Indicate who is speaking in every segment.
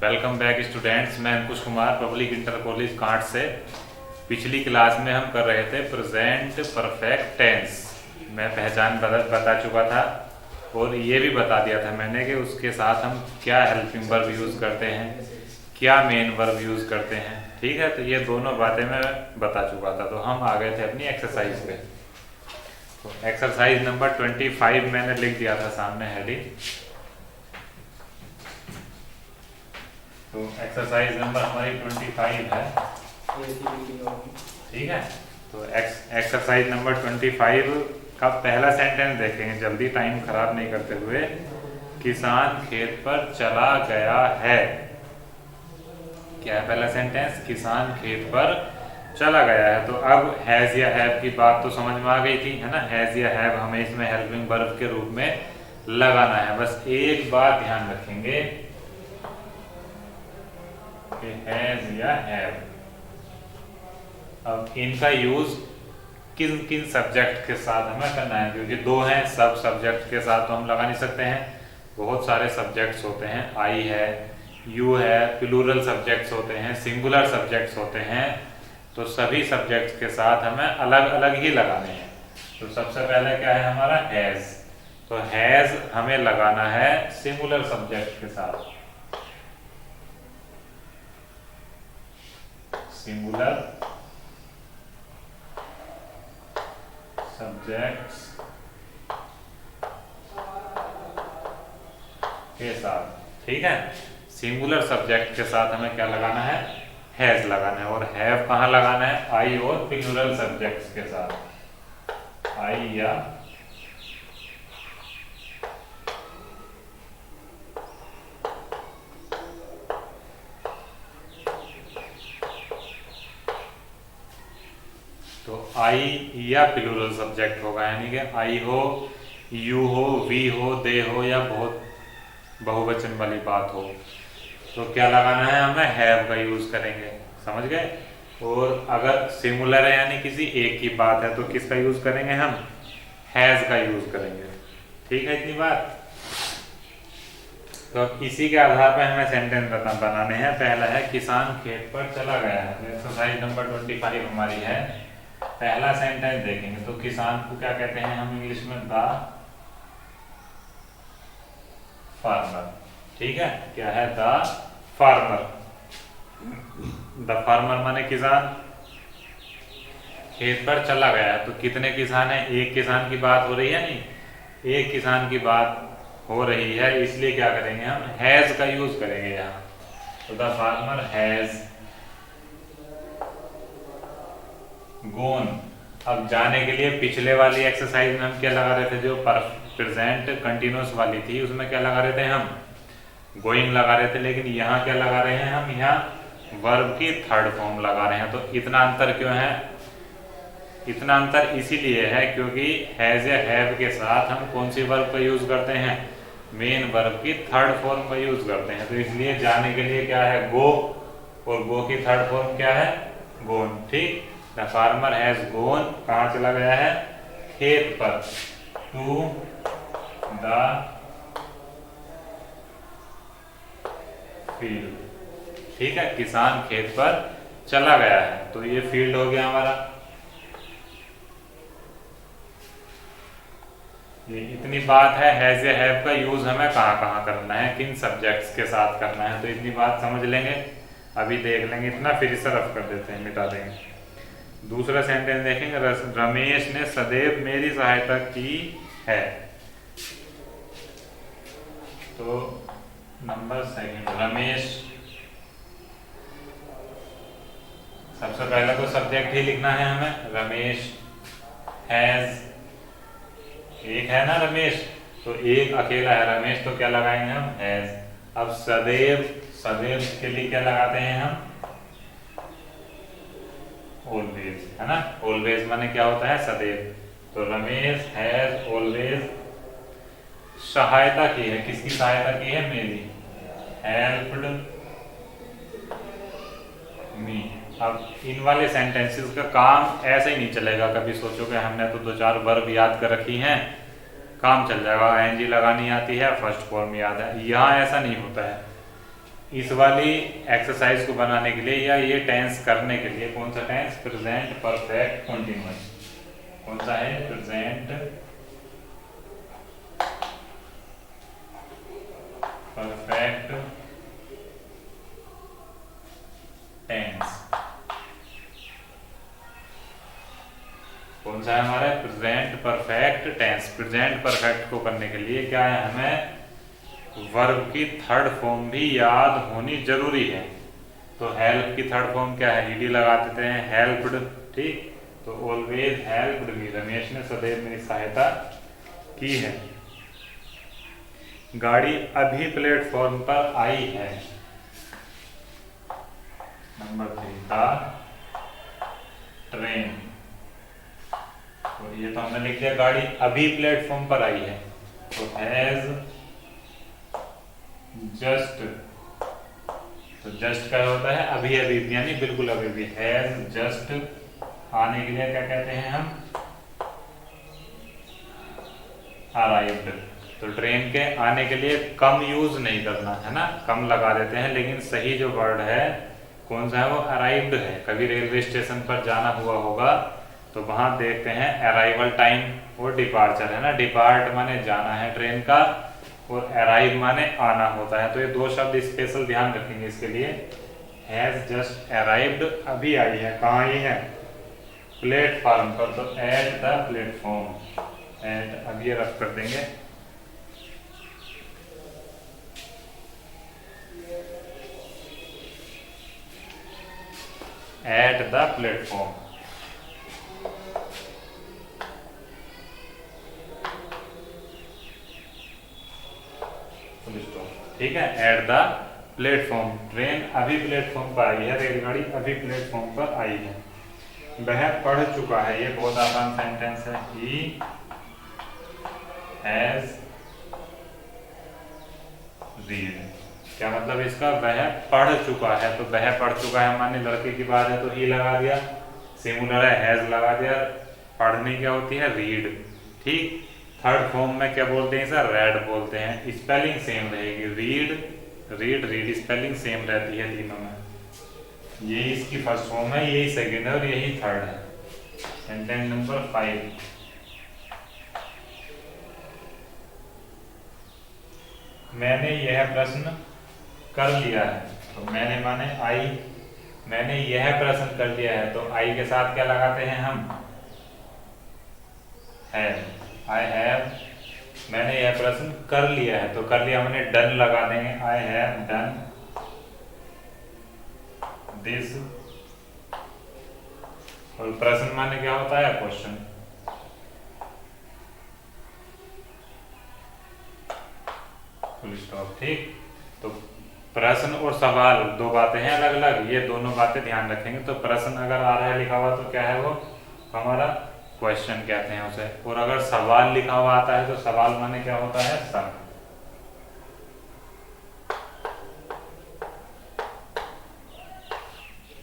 Speaker 1: Welcome back students. मैं Ankush Kumar public inter college Kant से। पिछली क्लास में हम कर रहे थे प्रेजेंट परफेक्ट टेंस। मैं पहचान बता चुका था और ये भी बता दिया था मैंने कि उसके साथ हम क्या हेल्पिंग वर्ब यूज़ करते हैं, क्या मेन वर्ब यूज़ करते हैं। ठीक है, तो ये दोनों बातें मैं बता चुका था। तो हम आ गए थे अपनी एक्सरसाइज पे। तो एक्सरसाइज नंबर 25 मैंने लिख दिया था सामने हेडिंग। तो एक्सरसाइज नंबर हमारी 25 है। ठीक है, तो एक्सरसाइज नंबर 25 का पहला सेंटेंस देखेंगे जल्दी, टाइम खराब नहीं करते हुए। किसान खेत पर चला गया है। क्या है पहला सेंटेंस? किसान खेत पर चला गया है। तो अब हैज या हैव की बात तो समझ में आ गई थी, है ना। हैज या हैव हमें इसमें हेल्पिंग वर्ब के रूप में लगाना है। बस एक बात ध्यान रखेंगे कि हैज या हैव, अब इनका यूज किन किन सब्जेक्ट के साथ हमें करना है, क्योंकि दो हैं। सब सब्जेक्ट के साथ तो हम लगा नहीं सकते हैं, बहुत सारे सब्जेक्ट्स होते हैं। आई है, यू है, प्लूरल सब्जेक्ट्स होते हैं, सिंगुलर सब्जेक्ट्स होते हैं। तो सभी सब्जेक्ट्स के साथ हमें अलग अलग ही लगाने हैं। तो सबसे पहले क्या है हमारा? हैज। तो हैज हमें लगाना है सिंगुलर सब्जेक्ट के साथ। सिंगुलर सब्जेक्ट्स के साथ। ठीक है, सिंगुलर सब्जेक्ट के साथ हमें क्या लगाना है? हैज लगाना है। और हैव कहाँ लगाना है? आई और प्लूरल सब्जेक्ट्स के साथ। आई या तो आई या प्लूरल सब्जेक्ट होगा, यानी कि आई हो, यू हो, वी हो, दे हो, या बहुत बहुवचन वाली बात हो, तो क्या लगाना है हमें? हैव का यूज करेंगे। समझ गए। और अगर सिंगुलर है यानी किसी एक की बात है, तो किसका यूज करेंगे हम? हैज का यूज करेंगे। ठीक है, इतनी बात। तो अब इसी के आधार पर हमें सेंटेंस बनाने हैं। पहला है किसान खेत पर चला गया है। तो एक्सरसाइज नंबर 25 हमारी है। पहला सेंटेंस देखेंगे तो किसान को क्या कहते हैं हम इंग्लिश में? The farmer. ठीक है, क्या है? The farmer. द फार्मर माने किसान। खेत पर चला गया है, तो कितने किसान हैं? एक किसान की बात हो रही है, नहीं, एक किसान की बात हो रही है, इसलिए क्या करेंगे हम? हैज का यूज करेंगे यहाँ। तो द फार्मर हैज गोन। अब जाने के लिए पिछले वाली एक्सरसाइज में हम क्या लगा रहे थे? जो प्रेजेंट कंटिन्यूअस वाली थी उसमें क्या लगा रहे थे हम? गोइंग लगा रहे थे। लेकिन यहाँ क्या लगा रहे हैं हम? यहाँ वर्ब की थर्ड फॉर्म लगा रहे हैं। तो इतना अंतर क्यों है? इतना अंतर इसीलिए है क्योंकि हैज या हैव के साथ हम कौन सी वर्ब का यूज करते हैं? मेन वर्ब की थर्ड फॉर्म का यूज करते हैं। तो इसलिए जाने के लिए क्या है? गो, और गो की थर्ड फॉर्म क्या है? गोन। ठीक, द फार्मर हैज गोन, कहाँ चला गया है? खेत पर। To the field. ठीक है, किसान खेत पर चला गया है, तो ये फील्ड हो गया हमारा। ये इतनी बात है। हैज या हैव का यूज हमें कहाँ कहाँ करना है, किन सब्जेक्ट्स के साथ करना है, तो इतनी बात समझ लेंगे। अभी देख लेंगे इतना, फिर इसे रफ कर देते हैं, मिटा देंगे। दूसरा सेंटेंस देखेंगे। रमेश ने सदैव मेरी सहायता की है। तो नंबर सेकंड, रमेश। सबसे पहले तो सब्जेक्ट ही लिखना है हमें। रमेश हैज, एक है ना रमेश, तो एक अकेला है रमेश, तो क्या लगाएंगे हम? हैज। अब सदैव, सदैव के लिए क्या लगाते हैं हम? ऑलवेज, है ना। ऑलवेज माने क्या होता है? सदैव। तो रमेश हैज ऑलवेज सहायता की है। किसकी सहायता की है? मेरी। Helped me. अब इन वाले सेंटेंसेस का काम ऐसे ही नहीं चलेगा। कभी सोचो कि हमने तो दो चार वर्ब याद कर रखी हैं, काम चल जाएगा, एनजी लगानी आती है, फर्स्ट फॉर्म याद है। यहाँ ऐसा नहीं होता है। इस वाली एक्सरसाइज को बनाने के लिए या ये टेंस करने के लिए कौन सा टेंस, प्रेजेंट परफेक्ट कंटीन्यूअस, कौन सा है, प्रेजेंट परफेक्ट टेंस, कौन सा है हमारा, present perfect tense. Present perfect को करने के लिए क्या है, हमें वर्ब की थर्ड फॉर्म भी याद होनी जरूरी है। तो हेल्प की थर्ड फॉर्म क्या है, ईडी लगा देते हैं, हेल्प्ड, ठीक। तो ऑलवेज हेल्प्ड मी, रमेश ने सदैव मेरी सहायता की है। गाड़ी अभी प्लेटफॉर्म पर आई है। नंबर 3 था ट्रेन। तो ये तो हमने लिख दिया, गाड़ी अभी प्लेटफॉर्म पर आई है। तो हैज जस्ट, तो जस्ट क्या होता है, अभी अभी, यानी बिल्कुल अभी भी। हैज जस्ट आने के लिए क्या कहते हैं हम, अराइव्ड। तो ट्रेन के आने के लिए कम यूज नहीं करना है ना, कम लगा देते हैं, लेकिन सही जो वर्ड है कौन सा है, वो अराइव्ड है। कभी रेलवे स्टेशन पर जाना हुआ होगा तो वहां देखते हैं अराइवल टाइम और डिपार्चर है ना, डिपार्ट माने जाना है ट्रेन का और अराइव माने आना होता है। तो ये दो शब्द स्पेशल ध्यान रखेंगे इसके लिए। हैज जस्ट अराइव्ड, अभी आई है, कहाँ आई है, प्लेटफॉर्म पर। तो एट द प्लेटफॉर्म, एट अब ये रख कर देंगे, एट द प्लेटफॉर्म, ठीक है। एट द प्लेटफॉर्म, ट्रेन अभी प्लेटफॉर्म पर आई है, रेलगाड़ी अभी प्लेटफॉर्म पर आई है। वह पढ़ चुका है, ये बहुत आसान सेंटेंस है। ही हैज रीड, क्या मतलब इसका, वह पढ़ चुका है। तो वह पढ़ चुका है माने लड़के की बात है, तो ही लगा दिया, सिंगुलर है हैज लगा दिया। पढ़ने क्या होती है, रीड, ठीक। थर्ड फॉर्म में क्या बोलते हैं सर, रेड बोलते हैं। स्पेलिंग सेम रहेगी, read read read, spelling same रहती है तीनों में। यही इसकी फर्स्ट फॉर्म है, यही सेकंड है और यही थर्ड है। सेंटेंस नंबर 5, मैंने यह प्रश्न कर लिया है। तो मैंने माने आई, मैंने यह प्रश्न कर लिया है, तो आई के साथ क्या लगाते हैं हम, हैव, आई हैव, मैंने यह प्रश्न कर लिया है, तो कर लिया मैंने डन लगा देंगे, आई हैव डन दिस। और प्रश्न माने क्या होता है, क्वेश्चन। फुल स्टॉप, ठीक। तो प्रश्न और सवाल दो बातें हैं अलग अलग, ये दोनों बातें ध्यान रखेंगे। तो प्रश्न अगर आ रहा है लिखा हुआ तो क्या है वो हमारा क्वेश्चन कहते हैं उसे, और अगर सवाल लिखा हुआ आता है तो सवाल माने क्या होता है, सम।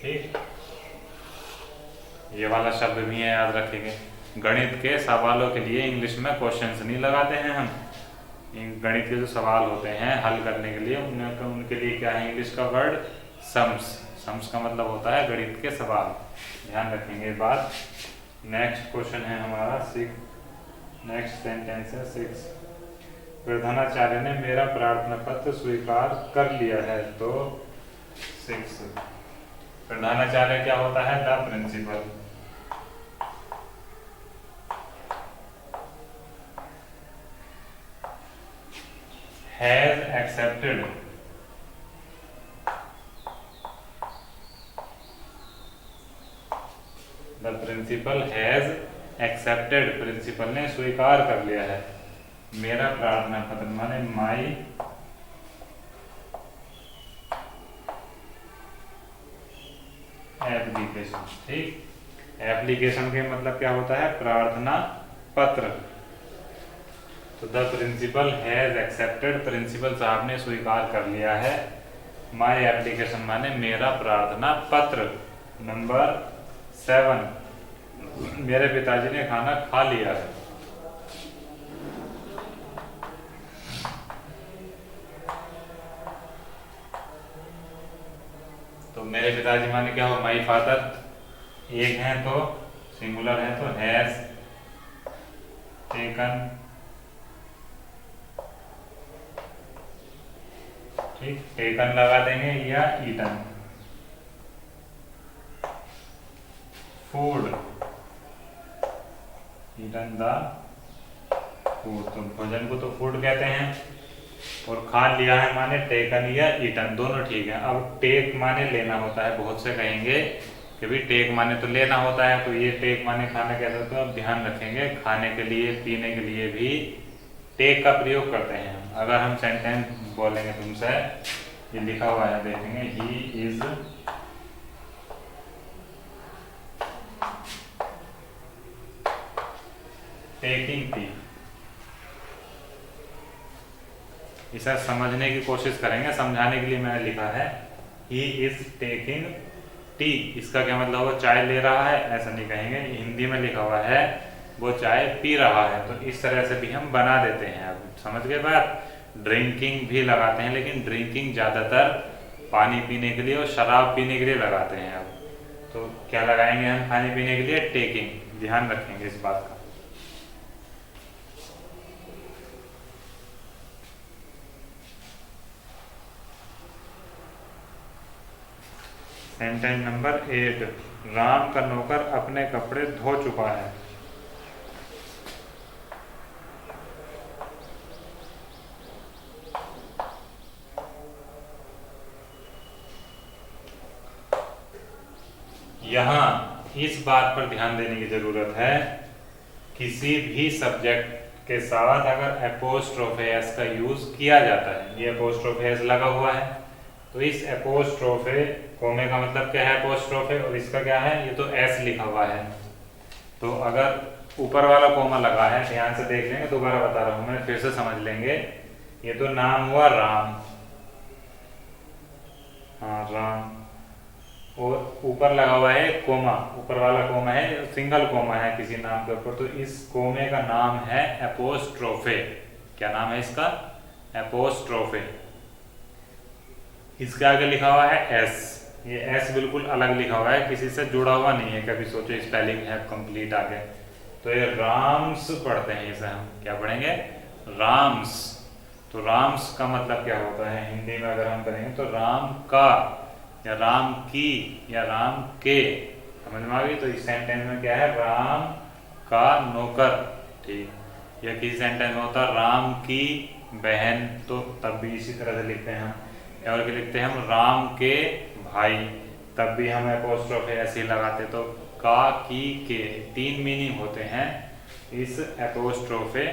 Speaker 1: ठीक, ये वाला शब्द भी है, याद रखेंगे। गणित के सवालों के लिए इंग्लिश में क्वेश्चंस नहीं लगाते हैं हम। गणित के जो सवाल होते हैं हल करने के लिए उनके लिए क्या है, इंग्लिश का वर्ड सम्स। सम्स का मतलब होता है गणित के सवाल, ध्यान रखेंगे बात। नेक्स्ट क्वेश्चन है हमारा 6, नेक्स्ट सेंटेंस है 6। प्रधानाचार्य ने मेरा प्रार्थना पत्र स्वीकार कर लिया है। तो 6, प्रधानाचार्य क्या होता है, the principal. Has accepted, the principal has accepted, principal ने स्वीकार कर लिया है मेरा प्रार्थना पत्र, माने माई एप्लीकेशन। ठीक, एप्लीकेशन के मतलब क्या होता है, प्रार्थना पत्र। तो the principal has accepted, principal साहब ने स्वीकार कर लिया है माई एप्लीकेशन माने मेरा प्रार्थना पत्र। नंबर 7, मेरे पिताजी ने खाना खा लिया है। तो मेरे पिताजी माने क्या हो, माई फादर, एक है तो सिंगुलर है तो हैज टेकन, ठीक, टेकन लगा देंगे, या eaten, food, eaten the food, तो भोजन को तो फूड कहते हैं, और खा लिया है माने टेकन या ईटन, दोनों ठीक है। अब टेक माने लेना होता है, बहुत से कहेंगे कि भाई टेक माने तो लेना होता है, तो ये टेक माने खाना कहते हैं, तो अब ध्यान रखेंगे खाने के लिए पीने के लिए भी टेक का प्रयोग करते हैं। अगर हम सेंटेंस बोलेंगे तुमसे, ये लिखा हुआ है देखेंगे, ही इज टेकिंग टी, इसे समझने की कोशिश करेंगे, समझाने के लिए मैंने लिखा है ही इज टेकिंग टी, इसका क्या मतलब वो चाय ले रहा है, ऐसा नहीं कहेंगे। हिंदी में लिखा हुआ है वो चाय पी रहा है, तो इस तरह से भी हम बना देते हैं। अब समझ गए बात। ड्रिंकिंग भी लगाते हैं, लेकिन ड्रिंकिंग ज़्यादातर पानी पीने के लिए और शराब पीने के लिए लगाते हैं। अब तो क्या लगाएंगे हम खाने पीने के लिए, टेकिंग, ध्यान रखेंगे इस बात का। सेंटेंस नंबर 8, राम का नौकर अपने कपड़े धो चुका है। यहाँ इस बात पर ध्यान देने की जरूरत है, किसी भी सब्जेक्ट के साथ अगर एपोस्ट्रोफे एस का यूज किया जाता है, ये एपोस्ट्रोफे एस लगा हुआ है, तो इस एपोस्ट्रोफे, कोमे का मतलब क्या है एपोस्ट्रोफे, और इसका क्या है, ये तो एस लिखा हुआ है, तो अगर ऊपर वाला कोमा लगा है, ध्यान से देख लेंगे, दोबारा बता रहा हूं मैं, फिर से समझ लेंगे। ये तो नाम हुआ राम, हाँ राम, और ऊपर लगा हुआ है कोमा, ऊपर वाला कोमा है, सिंगल कोमा है किसी नाम के ऊपर, तो इस कोमे का नाम है एपोस्ट्रोफे। क्या नाम है इसका, एपोस्ट्रोफे। इसके आगे लिखा हुआ है एस, ये एस बिल्कुल अलग लिखा हुआ है, किसी से जुड़ा हुआ नहीं है, कभी सोचो स्पेलिंग है कंप्लीट आगे, तो ये राम्स पढ़ते हैं, इसे हम क्या पढ़ेंगे, राम्स। तो राम्स का मतलब क्या होता है हिंदी में अगर हम करेंगे, तो राम का या राम की या राम के, समझ में आ गई। तो इस सेंटेंस में क्या है, राम का नौकर, ठीक। या किसी सेंटेंस में होता राम की बहन, तो तब भी इसी तरह से लिखते हैं हम। और क्या लिखते हैं हम, राम के भाई, तब भी हम एपोस्ट्रोफे ऐसे ही लगाते। तो का, की, के, तीन मीनिंग होते हैं इस एपोस्ट्रोफे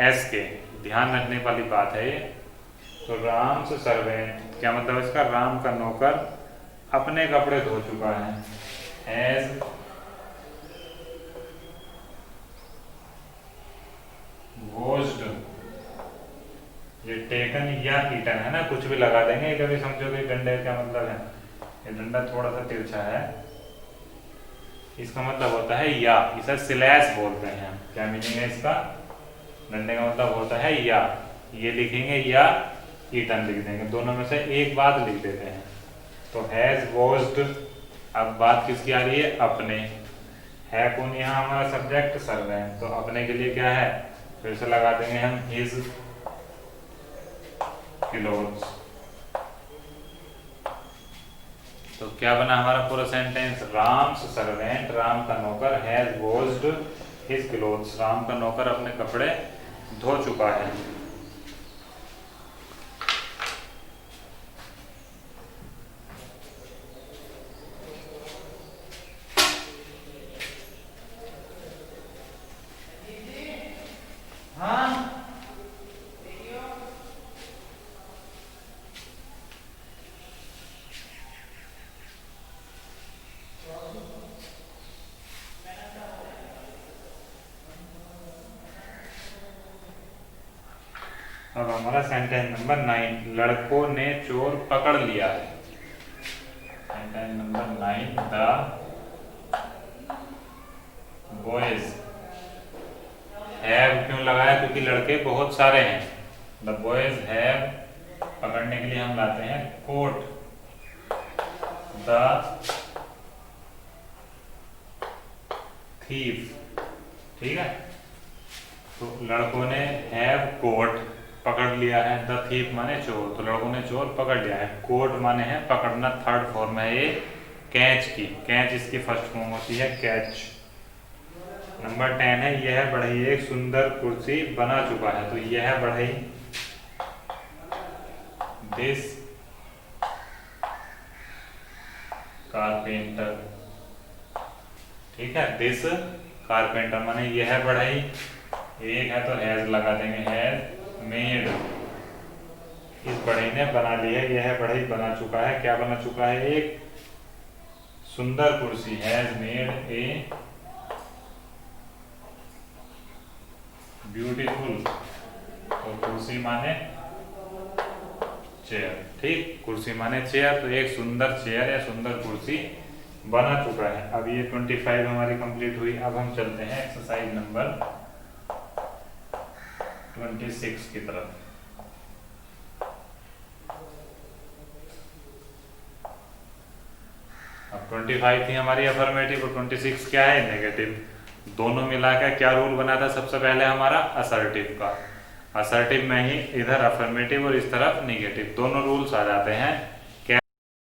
Speaker 1: एस के, ध्यान रखने वाली बात है ये। तो राम से सर्वेंट, क्या मतलब इसका, राम का नौकर अपने कपड़े धो चुका है, हैज वॉश्ड, ये टेकन या ईटन है ना, कुछ भी लगा देंगे, कभी समझोगे डंडे का मतलब है, ये डंडा थोड़ा सा तिरछा है, इसका मतलब होता है या, इसे स्लैश बोलते हैं। क्या मीनिंग है इसका, डंडे का मतलब होता है या, ये लिखेंगे या ईटन लिख देंगे, दोनों में से एक बात लिख देते हैं। तो हैज वॉश्ड, अब बात किसकी आ रही है, अपने, है कौन यहाँ हमारा सब्जेक्ट, सर्वेंट, तो अपने के लिए क्या है, फिर से लगा देंगे हम हिज क्लोथ्स। तो क्या बना हमारा पूरा सेंटेंस, राम्स सर्वेंट, राम का नौकर, has washed his clothes, Ram का नौकर अपने कपड़े धो चुका है। अब हमारा सेंटेंस नंबर 9, लड़कों ने चोर पकड़ लिया है। Sentence number 9, the boys have, क्यों लगाया, क्योंकि लड़के बहुत सारे हैं। द बॉयज हैव, पकड़ने के लिए हम लाते हैं कोट, द थीफ। ठीक है, तो लड़कों ने हैव कोट पकड़ लिया है, द थीफ माने चोर, तो लड़कों ने चोर पकड़ लिया है। कोट माने है पकड़ना, थर्ड फॉर्म है ये कैच की, कैच इसकी फर्स्ट फॉर्म होती है कैच। नंबर 10 है यह बढ़ई एक सुंदर कुर्सी बना चुका है, तो यह बढ़ई दिस कारपेंटर। ठीक है, दिस कारपेंटर माने यह बढ़ई, एक है तो हैज लगा देंगे, हैज मेड, इस बढ़ई ने बना ली है, यह बढ़ई बना चुका है, क्या बना चुका है, एक सुंदर कुर्सी, हैज मेड ए ब्यूटीफुल, तो कुर्सी माने चेयर। ठीक, कुर्सी माने चेयर, तो एक सुंदर चेयर या सुंदर कुर्सी बना चुका है। अब ये 25 हमारी कंप्लीट हुई। अब हम चलते हैं एक्सरसाइज नंबर 26 की तरफ। अब 25 थी हमारी अफर्मेटिव और 26 क्या है, नेगेटिव। दोनों मिलाकर क्या रूल बना था सबसे पहले हमारा, असर्टिव का। असर्टिव में ही इधर अफर्मेटिव और इस तरफ नेगेटिव, दोनों रूल्स आ जाते हैं।